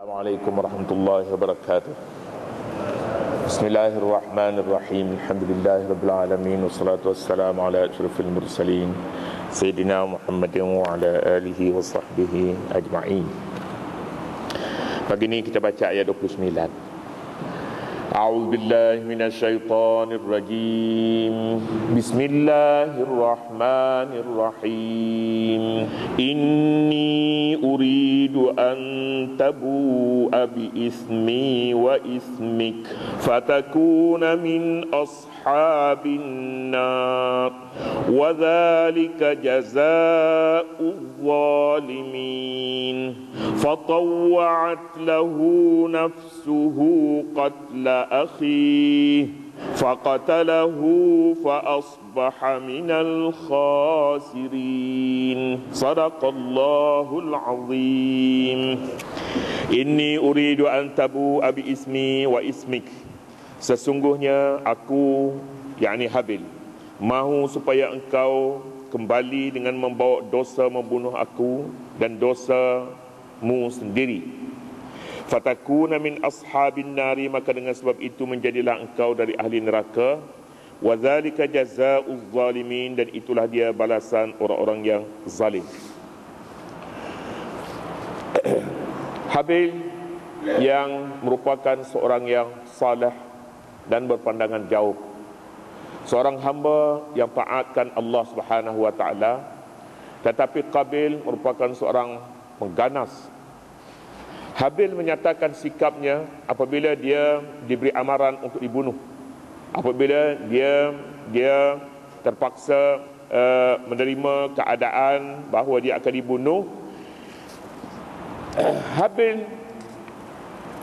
Assalamualaikum warahmatullahi wabarakatuh. Bismillahirrahmanirrahim. Alhamdulillahirabbil alamin wassalatu wassalamu ala asyrafil mursalin sayyidina Muhammadin wa ala alihi wa sahbihi ajma'in. Pagi ini kita baca ayat 29. A'udzu billahi minasyaitonir rajim. Bismillahirrahmanirrahim. Inni uridu an tabu'a bi ismi wa ismik fatakuna min ashabin nar wa dzalika jazaa'uz zalimin. Fatawwa'at lahu nafsuhu qatla akhihi faqatalahu faasbaha minal khasirin. Sadaqallahul azim. Inni uridu an tabu'a bi ismi wa ismik. Sesungguhnya aku, yakni Habil, mahu supaya engkau kembali dengan membawa dosa membunuh aku dan dosamu sendiri. Fatakuna min ashabin nari, maka dengan sebab itu menjadilah engkau dari ahli neraka. Wa dzalika jazaa'uz zalimin, dan itulah dia balasan orang-orang yang zalim. Habil yang merupakan seorang yang saleh dan berpandangan jauh, seorang hamba yang taatkan Allah Subhanahu wa taala, tetapi Qabil merupakan seorang pengganas. Habil menyatakan sikapnya apabila dia diberi amaran untuk dibunuh, apabila dia terpaksa menerima keadaan bahawa dia akan dibunuh. Habil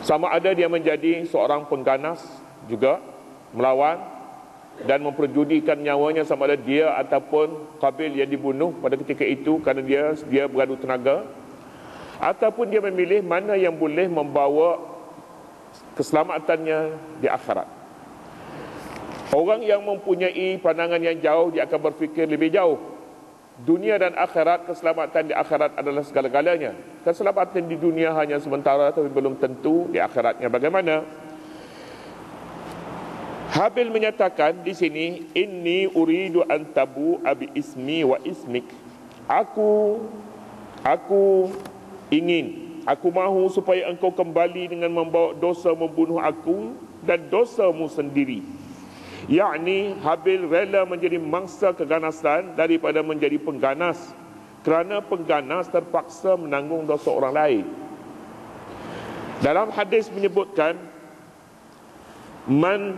sama ada dia menjadi seorang pengganas juga, melawan dan memperjudikan nyawanya, sama ada dia ataupun Qabil yang dibunuh pada ketika itu kerana dia beradu tenaga, ataupun dia memilih mana yang boleh membawa keselamatannya di akhirat. Orang yang mempunyai pandangan yang jauh, dia akan berfikir lebih jauh. Dunia dan akhirat, keselamatan di akhirat adalah segala-galanya. Keselamatan di dunia hanya sementara, tapi belum tentu di akhiratnya bagaimana. Habil menyatakan di sini, inni uridu an tabu'a bi ismi wa ismik. Aku ingin, aku mahu supaya engkau kembali dengan membawa dosa membunuh aku dan dosamu sendiri. Yakni Habil rela menjadi mangsa keganasan daripada menjadi pengganas, kerana pengganas terpaksa menanggung dosa orang lain. Dalam hadis menyebutkan, man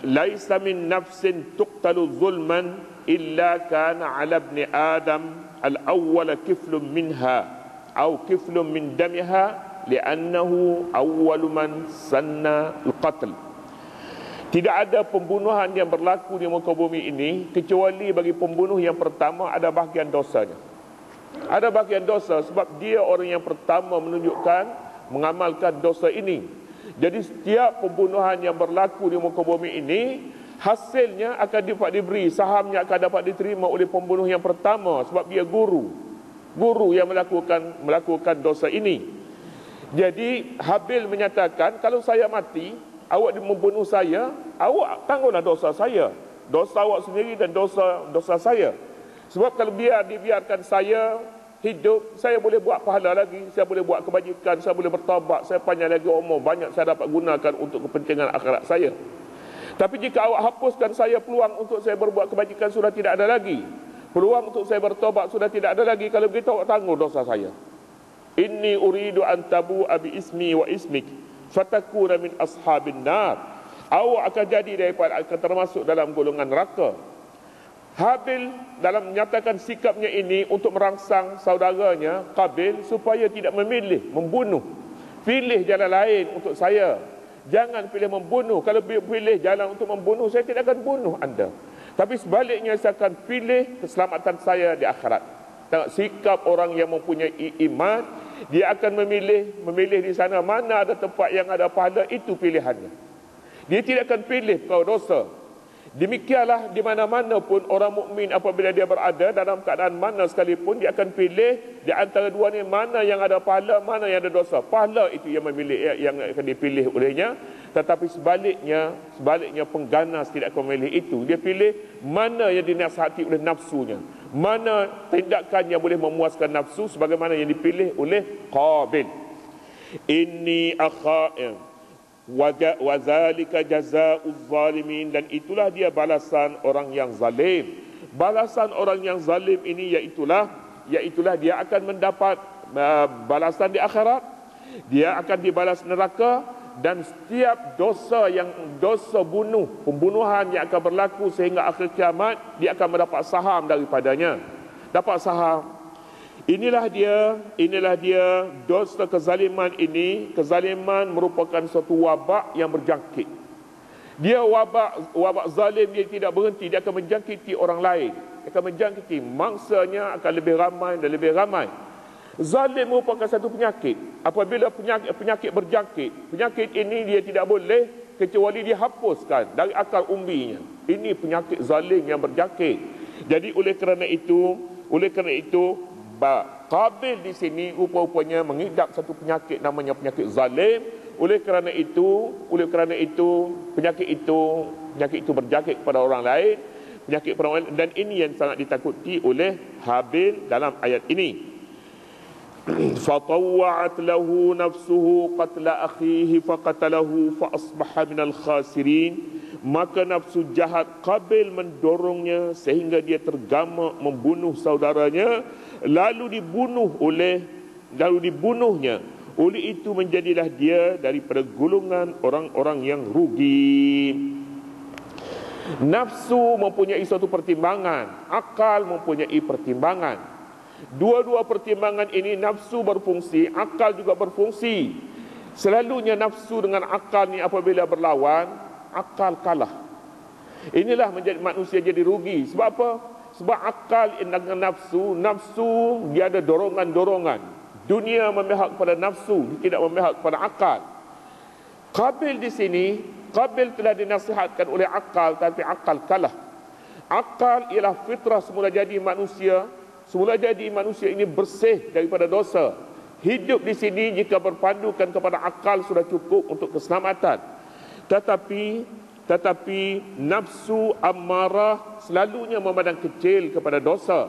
laisa min nafsin tuqtalu zulman illa kana ala ibni adam al-awwal kiflun minha atau kiflun min damiha li'annahu awwalu man sanna al-qatl. Tidak ada pembunuhan yang berlaku di muka bumi ini kecuali bagi pembunuh yang pertama ada bahagian dosanya. Ada bahagian dosa sebab dia orang yang pertama mengamalkan dosa ini. Jadi setiap pembunuhan yang berlaku di muka bumi ini, hasilnya akan dapat diberi, sahamnya akan dapat diterima oleh pembunuh yang pertama sebab dia guru yang melakukan dosa ini. Jadi Habil menyatakan, kalau saya mati, awak membunuh saya, awak tangguhlah dosa saya, dosa awak sendiri dan dosa saya. Sebab kalau dibiarkan saya hidup, saya boleh buat pahala lagi, saya boleh buat kebajikan, saya boleh bertaubat, saya panjang lagi umur, banyak saya dapat gunakan untuk kepentingan akhirat saya. Tapi jika awak hapuskan saya, peluang untuk saya berbuat kebajikan sudah tidak ada lagi, peluang untuk saya bertaubat sudah tidak ada lagi. Kalau begitu awak tangguh dosa saya. Inni uridu an tabu'a bi ismi wa ismik fatakuna min ashabin nar. Awak akan jadi akan termasuk dalam golongan neraka. Habil dalam menyatakan sikapnya ini untuk merangsang saudaranya Qabil supaya tidak memilih membunuh. Pilih jalan lain untuk saya, jangan pilih membunuh. Kalau pilih jalan untuk membunuh, saya tidak akan bunuh anda, tapi sebaliknya saya akan pilih keselamatan saya di akhirat. Tengok sikap orang yang mempunyai iman, dia akan memilih di sana mana ada tempat yang ada pahala, itu pilihannya. Dia tidak akan pilih perkara dosa. Demikianlah di mana-mana pun orang mukmin apabila dia berada dalam keadaan mana sekalipun, dia akan pilih di antara dua ni mana yang ada pahala, mana yang ada dosa. Pahala itu yang memilih, yang akan dipilih olehnya. Tetapi sebaliknya pengganas tidak akan memilih itu. Dia pilih mana yang dinasihati oleh nafsunya, mana tindakan yang boleh memuaskan nafsu, sebagaimana yang dipilih oleh Qabil. Inni akhaim wa zalika jazaa'uz zalimin, dan itulah dia balasan orang yang zalim. Balasan orang yang zalim ini iaitulah dia akan mendapat balasan di akhirat, dia akan dibalas neraka, dan setiap dosa pembunuhan yang akan berlaku sehingga akhir kiamat, dia akan mendapat saham daripadanya. Dapat saham. Inilah dia dosa kezaliman ini. Kezaliman merupakan suatu wabak yang berjangkit. Dia wabak zalim, dia tidak berhenti, dia akan menjangkiti orang lain, akan menjangkiti mangsanya, akan lebih ramai dan lebih ramai. Zalim merupakan satu penyakit. Apabila penyakit berjangkit, penyakit ini dia tidak boleh kecuali dihapuskan dari akar umbinya. Ini penyakit zalim yang berjangkit. Jadi oleh kerana itu Qabil di sini rupa-rupanya mengidap satu penyakit namanya penyakit zalim. Oleh kerana itu penyakit itu berjangkit kepada orang lain, dan ini yang sangat ditakuti oleh Habil dalam ayat ini. Fatawwa'at lahu nafsuhu qatla akhihi faqatalahu fa asbaha minal khasirin. Maka nafsu jahat Qabil mendorongnya sehingga dia tergamak membunuh saudaranya, lalu dibunuhnya. Oleh itu menjadilah dia daripada golongan orang-orang yang rugi. Nafsu mempunyai suatu pertimbangan, akal mempunyai pertimbangan. Dua-dua pertimbangan ini, nafsu berfungsi, akal juga berfungsi. Selalunya nafsu dengan akal ni apabila berlawan, akal kalah. Inilah menjadi manusia jadi rugi. Sebab apa? Sebab akal dengan nafsu dia ada dorongan-dorongan. Dunia memihak kepada nafsu, tidak memihak kepada akal. Qabil di sini, Qabil telah dinasihatkan oleh akal, tapi akal kalah. Akal ialah fitrah semula jadi manusia. Semula jadi manusia ini bersih daripada dosa. Hidup di sini jika berpandukan kepada akal sudah cukup untuk keselamatan. Tetapi nafsu ammarah selalunya memandang kecil kepada dosa,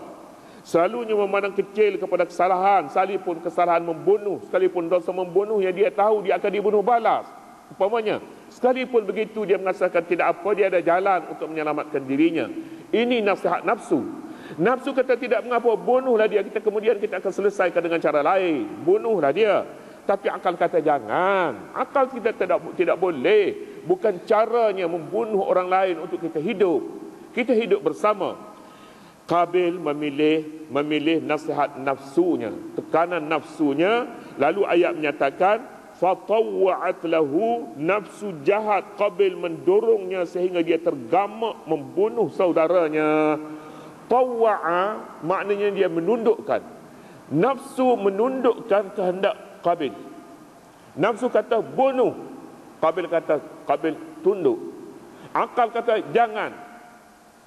selalunya memandang kecil kepada kesalahan, sekalipun kesalahan membunuh, sekalipun dosa membunuh yang dia tahu dia akan dibunuh balas. Umpamanya, sekalipun begitu dia merasakan tidak apa, dia ada jalan untuk menyelamatkan dirinya. Ini nasihat nafsu. Nafsu kata tidak mengapa, bunuhlah dia, kemudian kita akan selesaikan dengan cara lain. Bunuhlah dia. Tapi akal kata jangan. Akal kita tidak boleh. Bukan caranya membunuh orang lain untuk kita hidup. Kita hidup bersama. Qabil memilih nasihat nafsunya, tekanan nafsunya. Lalu ayat menyatakan fatawwa'at lahu, nafsu jahat Qabil mendorongnya sehingga dia tergamak membunuh saudaranya. Tawwa'a maknanya dia menundukkan. Nafsu menundukkan kehendak Qabil. Nafsu kata bunuh, Qabil kata Qabil tunduk. Akal kata jangan,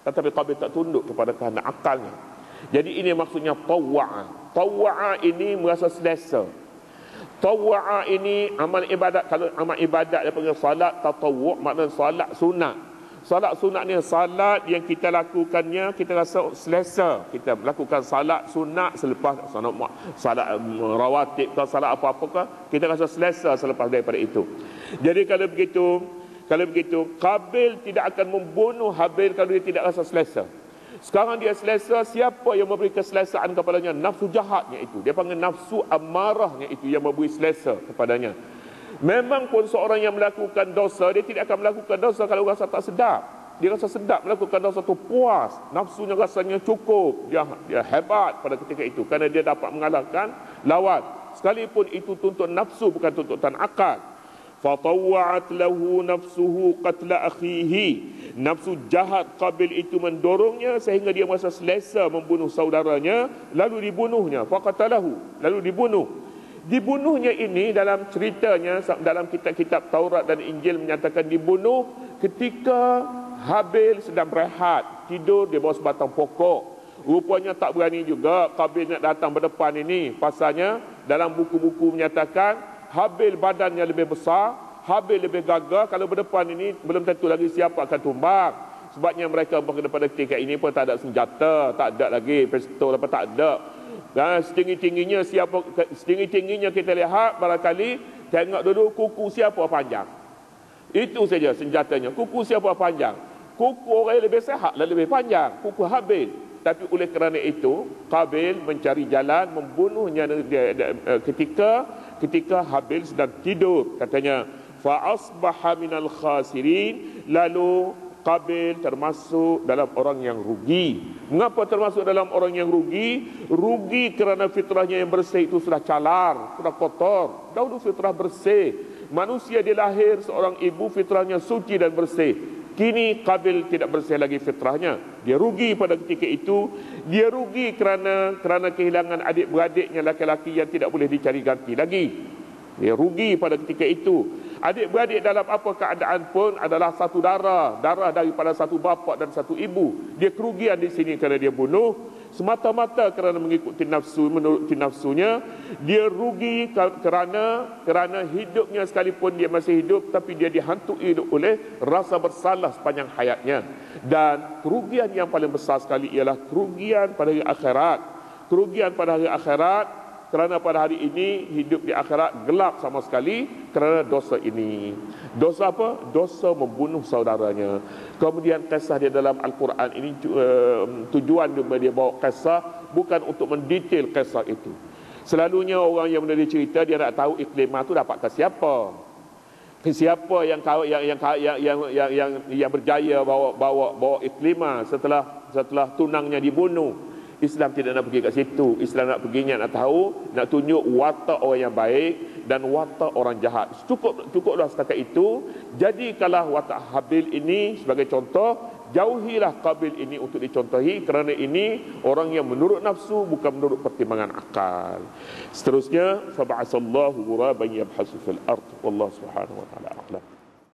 tetapi Qabil tak tunduk kepada kehendak akalnya. Jadi ini maksudnya tawwa'a. Tawwa'a ini merasa selesa. Tawwa'a ini amal ibadat. Kalau amal ibadat dia panggil salat tatawwu', maknanya salat sunat. Salat sunat ni salat yang kita lakukannya kita rasa selesa. Kita melakukan salat sunat selepas salat rawatib atau salat apa-apakah, kita rasa selesa selepas daripada itu. Jadi kalau begitu Qabil tidak akan membunuh Habil kalau dia tidak rasa selesa. Sekarang dia selesa, siapa yang memberi keselesaan kepadanya? Nafsu jahatnya itu. Dia panggil nafsu amarahnya itu yang memberi selesa kepadanya. Memang pun seorang yang melakukan dosa, dia tidak akan melakukan dosa kalau rasa tak sedap. Dia rasa sedap melakukan dosa tu, puas, nafsunya rasanya cukup, dia hebat pada ketika itu kerana dia dapat mengalahkan lawan. Sekalipun itu tuntut nafsu, bukan tuntutan akal. Fatawwa'at lahu nafsuhu qatla akhihi. Nafsu jahat Qabil itu mendorongnya sehingga dia merasa selesa membunuh saudaranya, lalu dibunuhnya. Faqatalahu, lalu dibunuh. Dibunuhnya ini dalam ceritanya dalam kitab-kitab Taurat dan Injil menyatakan dibunuh ketika Habil sedang berehat, tidur di bawah sebatang pokok. Rupanya tak berani juga Qabil nak datang berdepan ini. Pasalnya dalam buku-buku menyatakan Habil badannya lebih besar, Habil lebih gagah. Kalau berdepan ini belum tentu lagi siapa akan tumbang. Sebabnya mereka pada ketika ini pun tak ada senjata, tak ada lagi pistol apa, tak ada. Dan setinggi-tingginya kita lihat barangkali tengok dulu kuku siapa panjang. Itu saja senjatanya. Kuku siapa panjang. Kuku orang yang lebih sehat dan lebih panjang, kuku Habil. Tapi oleh kerana itu Qabil mencari jalan membunuhnya ketika Habil sedang tidur. Katanya fa asbaha minal khasirin, lalu Qabil termasuk dalam orang yang rugi. Mengapa termasuk dalam orang yang rugi? Rugi kerana fitrahnya yang bersih itu sudah calar, sudah kotor. Dahulu fitrah bersih. Manusia dilahir seorang ibu fitrahnya suci dan bersih. Kini Qabil tidak bersih lagi fitrahnya. Dia rugi pada ketika itu. Dia rugi kerana kehilangan adik-beradiknya laki-laki yang tidak boleh dicari ganti lagi. Dia rugi pada ketika itu. Adik-beradik dalam apa keadaan pun adalah satu darah daripada satu bapa dan satu ibu. Dia kerugian di sini kerana dia bunuh semata-mata kerana mengikuti nafsu, menuruti nafsunya. Dia rugi kerana hidupnya sekalipun dia masih hidup, tapi dia dihantui oleh rasa bersalah sepanjang hayatnya. Dan kerugian yang paling besar sekali ialah kerugian pada hari akhirat. Kerugian pada hari akhirat kerana pada hari ini hidup di akhirat gelap sama sekali kerana dosa ini. Dosa apa? Dosa membunuh saudaranya. Kemudian kisah dia dalam Al-Quran ini tujuan dia bawa kisah bukan untuk mendetail kisah itu. Selalunya orang yang menulis cerita dia nak tahu iklimah tu dapat ke siapa. Siapa yang berjaya bawa iklimah setelah tunangnya dibunuh. Islam tidak nak pergi kat situ. Islam nak perginya nak tahu, nak tunjuk watak orang yang baik dan watak orang jahat. Cukuplah setakat itu. Jadi kalau watak Habil ini sebagai contoh, jauhilah Qabil ini untuk dicontohi kerana ini orang yang menurut nafsu bukan menurut pertimbangan akal. Seterusnya fa ba'asallahu ghuraban yabhasu fil ard wallahu subhanahu wa ta'ala a'lam.